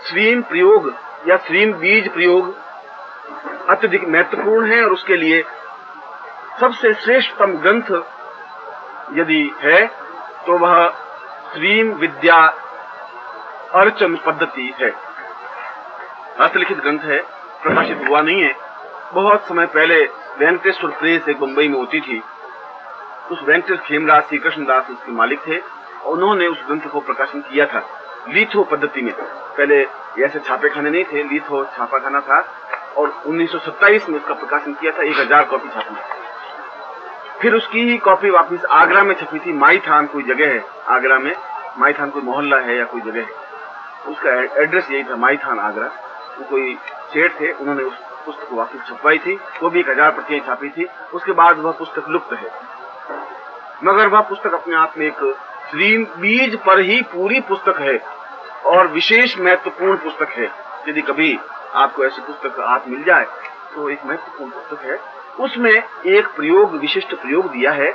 श्रीम प्रयोग या श्रीम बीज प्रयोग अत्यधिक महत्वपूर्ण है और उसके लिए सबसे श्रेष्ठतम ग्रंथ यदि है तो वह श्रीम विद्या अर्चन पद्धति है। हस्तलिखित ग्रंथ है, प्रकाशित हुआ नहीं है। बहुत समय पहले वेंकटेश्वर प्रेस एक मुंबई में होती थी। उस वेंकटेश खेमराज श्री कृष्णदास उसके मालिक थे और उन्होंने उस ग्रंथ को प्रकाशन किया था लिथो पद्धति में। पहले ऐसे छापे खाने नहीं थे, लिथो छापाखाना था और 1927 में उसका प्रकाशन किया था। 1000 कॉपी छापी। फिर उसकी ही कॉपी वापिस आगरा में छपी थी। माईथान कोई जगह है आगरा में, माईथान कोई मोहल्ला है या कोई जगह है, उसका एड्रेस यही था, माईथान आगरा। वो कोई सेठ थे, उन्होंने उस पुस्तक को वापिस छपवाई थी। वो भी 1000 प्रतियां छापी थी। उसके बाद वह पुस्तक लुप्त है। मगर वह पुस्तक अपने आप में एक श्रीम बीज पर ही पूरी पुस्तक है और विशेष महत्वपूर्ण पुस्तक है। यदि कभी आपको ऐसी पुस्तक हाथ मिल जाए तो एक महत्वपूर्ण पुस्तक है। उसमें एक प्रयोग, विशिष्ट प्रयोग दिया है।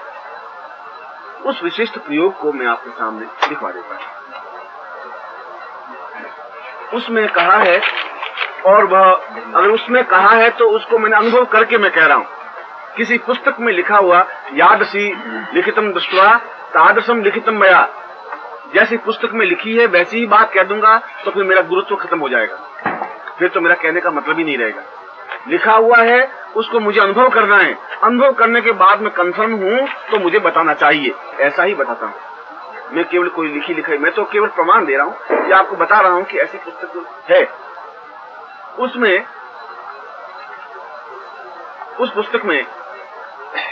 उस विशिष्ट प्रयोग को मैं आपके सामने दिखा देता हूं। उसमें कहा है, और वह अगर उसमें कहा है तो उसको मैंने अनुभव करके मैं कह रहा हूं। किसी पुस्तक में लिखा हुआ यादसी लिखितम दृष्ट्वा तादृशम लिखितम मया, जैसी पुस्तक में लिखी है वैसी ही बात कह दूंगा तो फिर मेरा गुरुत्व खत्म हो जाएगा। फिर तो मेरा कहने का मतलब ही नहीं रहेगा। लिखा हुआ है उसको मुझे अनुभव करना है। अनुभव करने के बाद मैं कंफर्म हूं तो मुझे बताना चाहिए। ऐसा ही बताता हूं मैं। केवल कोई लिखी लिखाई, मैं तो केवल प्रमाण दे रहा हूं या आपको बता रहा हूं कि ऐसी पुस्तक है। उसमें उस पुस्तक में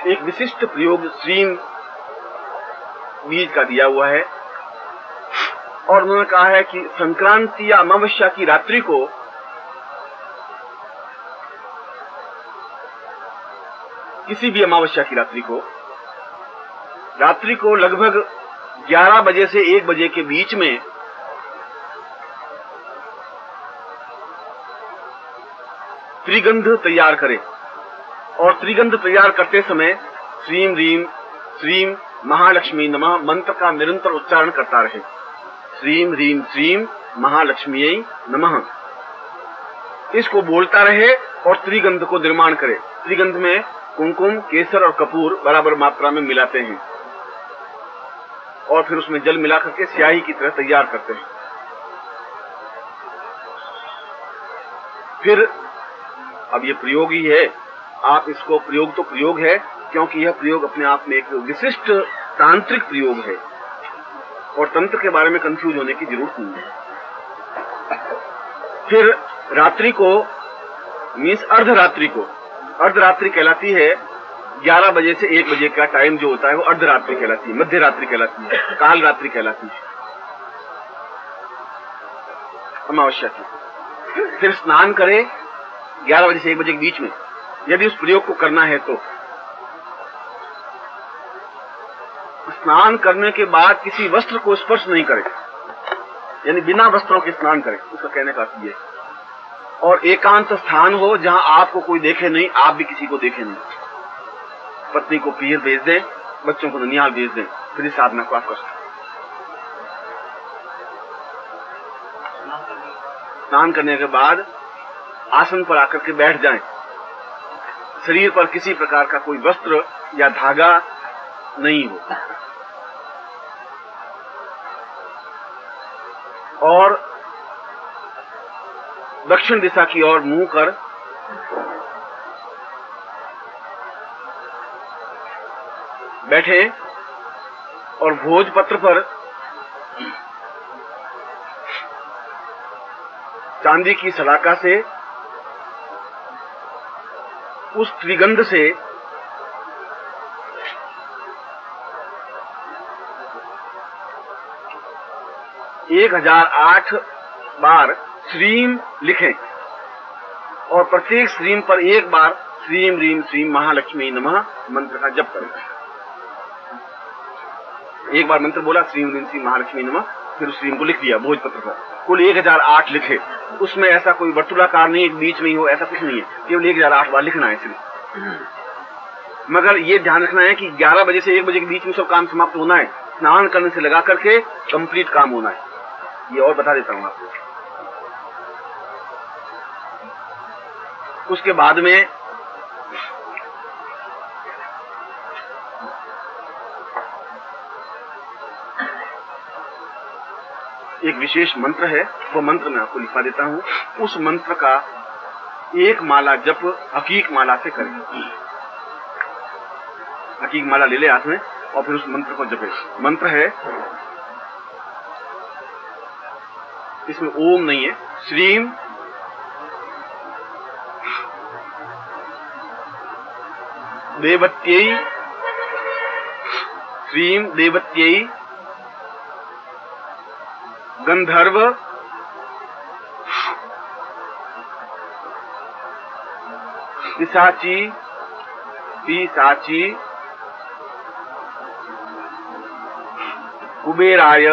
एक विशिष्ट प्रयोग श्रीम बीज का दिया हुआ है और उन्होंने कहा है कि संक्रांति या अमावस्या की रात्रि को किसी भी अमावस्या की रात्रि को लगभग 11 बजे से 1 बजे के बीच में त्रिगंध तैयार करें और त्रिगंध तैयार करते समय श्रीम रीम श्रीम महालक्ष्मी नमः मंत्र का निरंतर उच्चारण करता रहे। श्रीम रीम श्रीम महालक्ष्मी नमः, इसको बोलता रहे और त्रिगंध को निर्माण करे। त्रिगंध में कुमकुम, केसर और कपूर बराबर मात्रा में मिलाते हैं और फिर उसमें जल मिला करके स्याही की तरह तैयार करते हैं। फिर अब ये प्रयोग ही है, आप इसको प्रयोग तो प्रयोग है क्योंकि यह प्रयोग अपने आप में एक विशिष्ट तांत्रिक प्रयोग है और तंत्र के बारे में कंफ्यूज होने की जरूरत नहीं है। फिर रात्रि को मीन्स अर्धरात्रि कहलाती है। 11 बजे से 1 बजे का टाइम जो होता है वो अर्धरात्रि कहलाती है, मध्य रात्रि कहलाती है, काल रात्रि कहलाती है अमावस्या की। फिर स्नान करे 11 बजे से 1 बजे के बीच में, यदि उस प्रयोग को करना है तो। स्नान करने के बाद किसी वस्त्र को स्पर्श नहीं करे, यानी बिना वस्त्रों के स्नान करे, उसका कहने का अर्थ ये। और एकांत स्थान हो जहां आपको कोई देखे नहीं, आप भी किसी को देखे नहीं। पत्नी को पीर भेज दें, बच्चों को ननिहाल भेज दें, फिर इस साधना को आप कर सकते। स्नान करने के बाद आसन पर आकर के बैठ जाएं। शरीर पर किसी प्रकार का कोई वस्त्र या धागा नहीं हो और दक्षिण दिशा की ओर मुंह कर बैठे और भोजपत्र पर चांदी की सलाका से उस त्रिगंध से 1008 बार श्रीम लिखें और प्रत्येक श्रीम पर एक बार श्रीम रीम श्रीम महालक्ष्मी नमः मंत्र का जप करें। एक बार मंत्र बोला श्रीम रीम श्रीम महालक्ष्मी नमः, फिर उस श्रीम को लिख दिया भोजपत्र पर। कुल 1008 लिखे। उसमें ऐसा कोई वर्तुलाकार नहीं, एक बीच में ही हो, ऐसा कुछ नहीं है, केवल 1008 बार लिखना है सिर्फ। मगर ये ध्यान रखना है कि 11 बजे से 1 बजे के बीच में सब काम समाप्त होना है। स्नान करने से लगा करके कंप्लीट काम होना है। ये और बता देता हूँ आपको। उसके बाद में एक विशेष मंत्र है, वो मंत्र मैं आपको लिखवा देता हूं। उस मंत्र का एक माला जप हकीक माला से करें। हकीक माला ले ले हाथ में और फिर उस मंत्र को जपे। मंत्र है, इसमें ओम नहीं है, श्रीम देवत्यै, श्रीम देवत्यै गंधर्व पिशाची पिशाची कुबेराय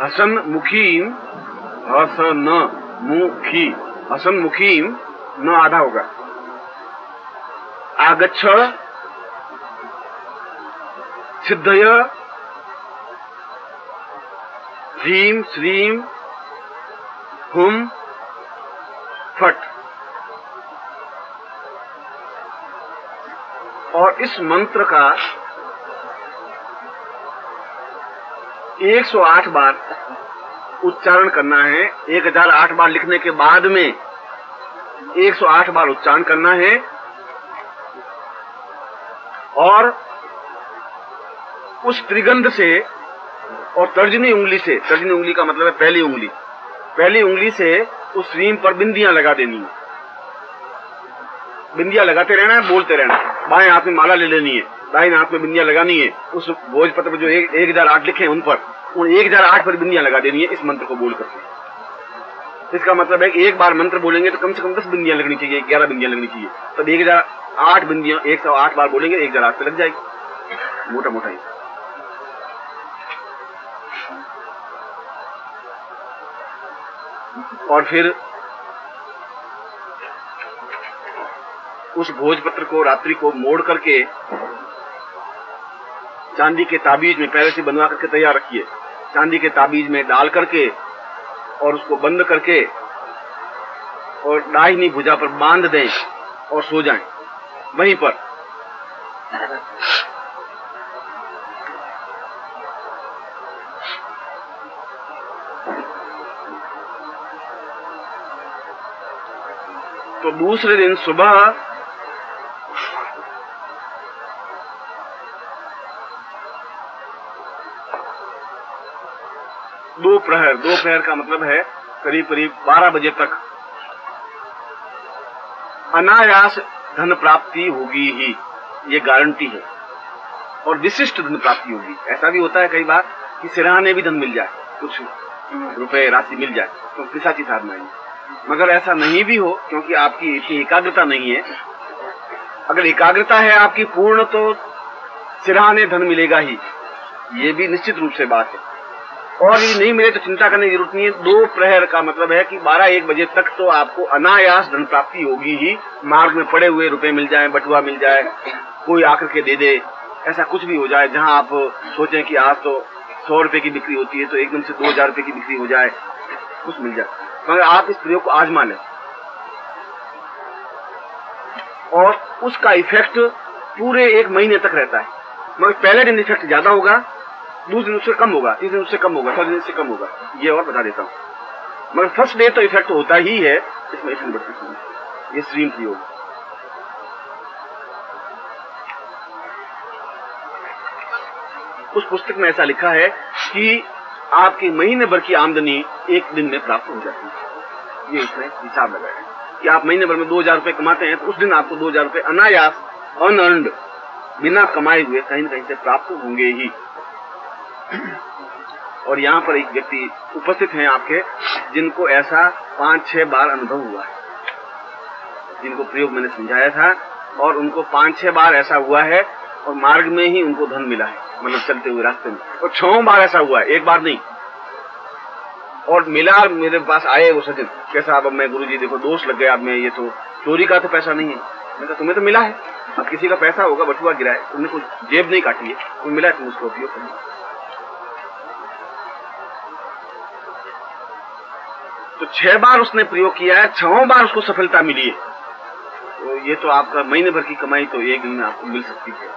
हसनमुखीं, हसनमुखी, हसनमुखीं न आधा होगा, आगच्छ सिद्धय ह्रीं श्रीं हुम फट। और इस मंत्र का 108 बार उच्चारण करना है। 1008 बार लिखने के बाद में 108 बार उच्चारण करना है। और उस त्रिगंध से और तर्जनी उंगली से, तर्जनी उंगली का मतलब है पहली उंगली से उस श्रीम पर बिंदियां लगा देनी है। बिंदियां लगाते रहना है, बोलते रहना है। बाएं हाथ में माला ले लेनी है, दाहिने हाथ में बिंदियां लगानी है। उस भोजपत्र पर जो 1008 लिखे हैं उन 1008 पर बिंदियां लगा देनी है इस मंत्र को बोल करके। इसका मतलब है कि एक बार मंत्र बोलेंगे तो कम से कम 10 बिंदियां लगनी चाहिए, 11 बिंदियां लगनी चाहिए। तब 1008 बिंदियां 108 बार बोलेंगे, 1008 पे लग जाएगी मोटा मोटा ही। और फिर उस भोजपत्र को रात्रि को मोड़ करके चांदी के ताबीज में पहले से बनवा करके तैयार रखिए। चांदी के ताबीज में डाल करके और उसको बंद करके और दाहिनी भुजा पर बांध दें और सो जाएं वहीं पर। तो दूसरे दिन सुबह दोपहर का मतलब है करीब 12 बजे तक अनायास धन प्राप्ति होगी ही, ये गारंटी है। और विशिष्ट धन प्राप्ति होगी। ऐसा भी होता है कई बार कि सिरहाने भी धन मिल जाए, कुछ रुपए राशि मिल जाए, तो पिशाची साधना है। मगर ऐसा नहीं भी हो, क्योंकि आपकी इतनी एकाग्रता नहीं है। अगर एकाग्रता है आपकी पूर्ण तो सिरहाने धन मिलेगा ही, ये भी निश्चित रूप से बात है। और यदि नहीं मिले तो चिंता करने की जरूरत नहीं है। दोपहर का मतलब है कि 12-1 बजे तक तो आपको अनायास धन प्राप्ति होगी ही। मार्ग में पड़े हुए रुपए मिल जाए, बटुआ मिल जाए, कोई आकर के दे दे, ऐसा कुछ भी हो जाए जहां आप सोचें कि आज तो 100 रुपए की बिक्री होती है तो एकदम से 2000 रुपए की बिक्री हो जाए, कुछ मिल जाए। मगर आप इस प्रयोग को आजमा लें और उसका इफेक्ट पूरे 1 महीने तक रहता है। मगर पहले दिन इफेक्ट ज्यादा होगा, दूसरे दिन उससे कम होगा, तीसरे दिन उससे कम होगा, चौथे दिन से कम होगा, ये और बता देता हूँ। मगर फर्स्ट डे तो इफेक्ट होता ही है, इसमें इफेक्ट बढ़ती है। ये श्रीम प्रयोग। उस पुस्तक में ऐसा लिखा है कि आपकी महीने भर की आमदनी 1 दिन में प्राप्त हो जाती है। ये उसने हिसाब लगाया है कि आप महीने भर में 2000 रुपए कमाते हैं तो उस दिन आपको 2000 रुपए अनायास अनअर्न्ड बिना कमाए हुए कहीं न कहीं से प्राप्त होंगे ही। और यहाँ पर एक व्यक्ति उपस्थित हैं आपके जिनको ऐसा 5-6 बार अनुभव हुआ है, जिनको प्रयोग मैंने समझाया था और उनको 5-6 बार ऐसा हुआ है और मार्ग में ही उनको धन मिला है, मतलब चलते हुए रास्ते में। और 6 बार ऐसा हुआ है, 1 बार नहीं। और मिला, मेरे पास आए वो सज्जन, कैसा अब मैं गुरुजी देखो दोष लग गया, अब मैं ये तो चोरी का तो पैसा नहीं है। मैं कहा तुम्हें तो मिला है, अब किसी का पैसा होगा, बटुआ गिरा है, तुमने कुछ जेब नहीं काटी है, तुम्हें मिला है, तुम उसका उपयोग करो। तो 6 बार उसने प्रयोग किया है, 6 बार उसको सफलता मिली है। तो ये तो आपका महीने भर की कमाई तो एक दिन में आपको मिल सकती है।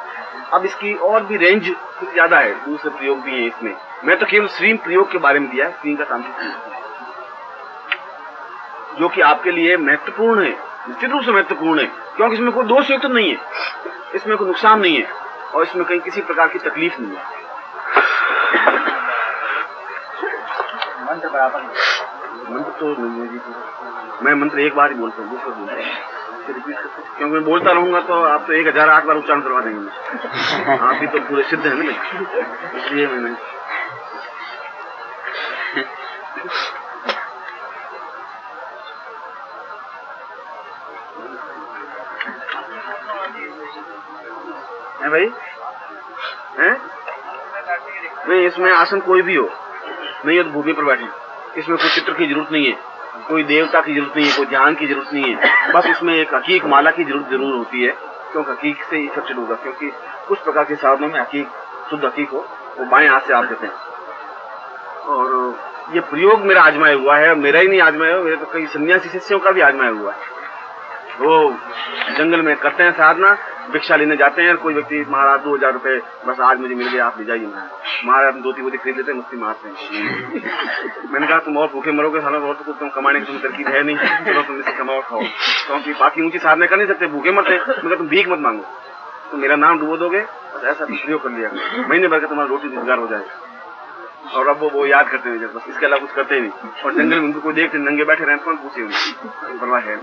अब इसकी और भी रेंज ज्यादा है, दूसरे प्रयोग भी है इसमें। मैं तो केवल श्रीम प्रयोग के बारे में दिया है, श्रीम का तांत्रिक प्रयोग, जो कि आपके लिए महत्वपूर्ण है, निश्चित रूप से महत्वपूर्ण है, क्योंकि इसमें कोई दोष युक्त नहीं है, इसमें कोई नुकसान नहीं है और इसमें कहीं किसी प्रकार की तकलीफ नहीं है। मंत्र बराबर मंत्र तो नहीं है जी, मैं मंत्र एक बार ही बोलता हूँ, दूसरा बोलता हूँ, क्योंकि मैं बोलता रहूंगा तो आप तो 1008 बार उच्चारण करवा देंगे। आप भी तो पूरे सिद्ध है ना, इसलिए मैंने है भाई हैं? नहीं, इसमें आसन कोई भी हो, नहीं हो तो भूमि पर बैठे, इसमें कोई चित्र की जरूरत नहीं है, कोई देवता की जरूरत नहीं है, कोई ध्यान की जरूरत नहीं है, बस इसमें एक हकीक माला की जरूरत जरूर होती है, क्योंकि हकीक से इफेक्टेड होगा, क्योंकि कुछ प्रकार के साधनों में हकीक, शुद्ध हकीक हो, वो बाएं हाथ से आप देते हैं। और ये प्रयोग मेरा आजमाया हुआ है, मेरा ही नहीं आजमाया हुआ, मेरे तो कई सन्यासी शिष्यों का भी आजमाया हुआ है। वो जंगल में करते हैं साधना, भिक्षा लेने जाते हैं, कोई व्यक्ति महाराज 2000 रुपए बस आज मुझे मिल गया, आप ले जाइए। महाराज 2 वोटी खरीद लेते हैं, मुफ्ती मारते हैं। मैंने कहा तुम और भूखे मरोगे सालों, और तो तुम कमाने की तुम तरकीब है नहीं, चलो तुम इससे कमाओ खाओ, क्योंकि बाकी ऊंची साधना कर नहीं सकते, भूखे मरते हैं। मैं कहा तुम भीख मत मांगो, तो मेरा नाम डुबो दोगे, बस ऐसा प्रयोग कर लिया, महीने भर का तुम्हारा रोटी रोजगार हो जाएगा। और अब वो याद करते हैं बस, इसके अलावा कुछ करते ही नहीं। और जंगल में उनको कोई देखते नंगे बैठे रहते, कौन पूछे उन्हें, परवाह है।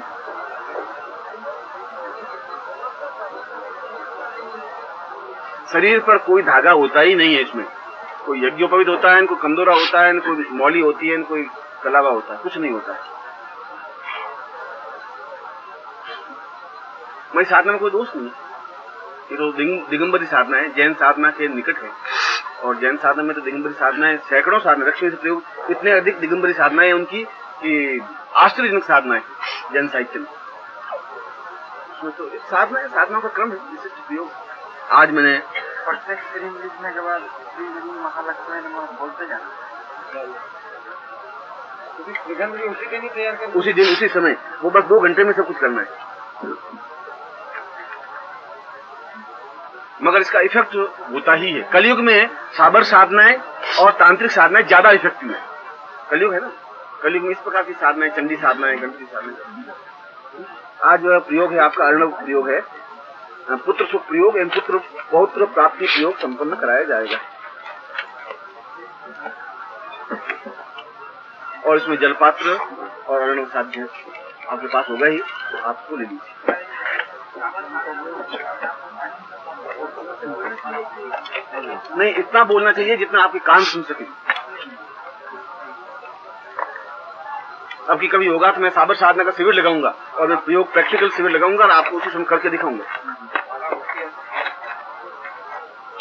शरीर पर कोई धागा होता ही नहीं है, इसमें कोई यज्ञोपवीत होता है, कोई कंदोरा होता है, कोई मौली होती है, कोई कलावा होता है, कुछ नहीं होता है। मेरी साधना में कोई दोष नहीं है, ये तो दिगंबरी साधना है, जैन साधना के निकट है। और जैन साधना में तो दिगंबरी साधनाएं सैकड़ों साधना, लक्ष्मी से प्रयोग इतने अधिक दिगंबरी साधनाएं है उनकी कि आश्चर्यजनक साधना है जैन साहित्य में। उसमें तो साधना है, साधनाओं का क्रम है, विशिष्ट प्रयोग। आज मैंने लिखने के बाद बोलते जाना, उसी दिन उसी समय, वो बस 2 घंटे में सब कुछ करना है। मगर इसका इफेक्ट होता ही है। कलयुग में साबर साधनाएं और तांत्रिक साधनाएं ज्यादा इफेक्टिव है। कलयुग है ना, कलयुग में इस प्रकार की साधनाएं, चंडी साधनाएं, गणपति साधनाएं। आज जो प्रयोग है आपका अर्णव प्रयोग है, पुत्र सुख प्रयोग एवं पुत्र पौत्र प्राप्ति प्रयोग संपन्न कराया जाएगा। और इसमें जलपात्र और अर्णव साध्य आपके पास होगा ही, आपको ले लीजिए। नहीं, इतना बोलना चाहिए जितना आपके कान सुन सके। अब की कभी होगा तो मैं साबर साधना का शिविर लगाऊंगा और मैं प्रयोग प्रैक्टिकल शिविर लगाऊंगा और आपको उसी समय करके दिखाऊंगा।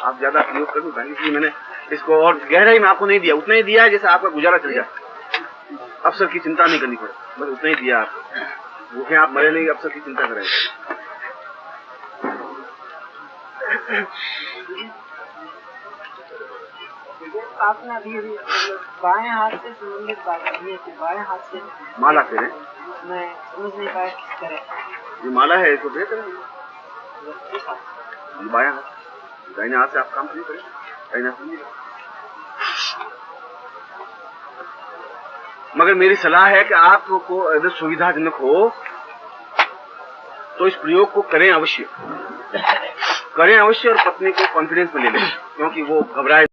आप ज्यादा प्रयोग कर नहीं पाएंगे, इसलिए मैंने इसको और गहराई में आपको नहीं दिया, उतना ही दिया है जैसे आपका गुजारा चल जाए। अवसर की चिंता नहीं करनी पड़े, बस उतना ही दिया आपको। भूखे आप मरे नहीं, अवसर की चिंता करें। आपने अभी बाएं हाथ से संबंधित बात की है कि बाएं हाथ से माला फेरे, मैं समझ नहीं पाया किस तरह ये माला है, इसको फेर करें बायां हाथ, दाहिने हाथ से आप काम नहीं करें, दाहिने हाथ नहीं। मगर मेरी सलाह है कि आपको अगर सुविधाजनक हो तो इस प्रयोग को करें अवश्य, और पत्नी को कॉन्फिडेंस में ले लें, क्योंकि वो घबराए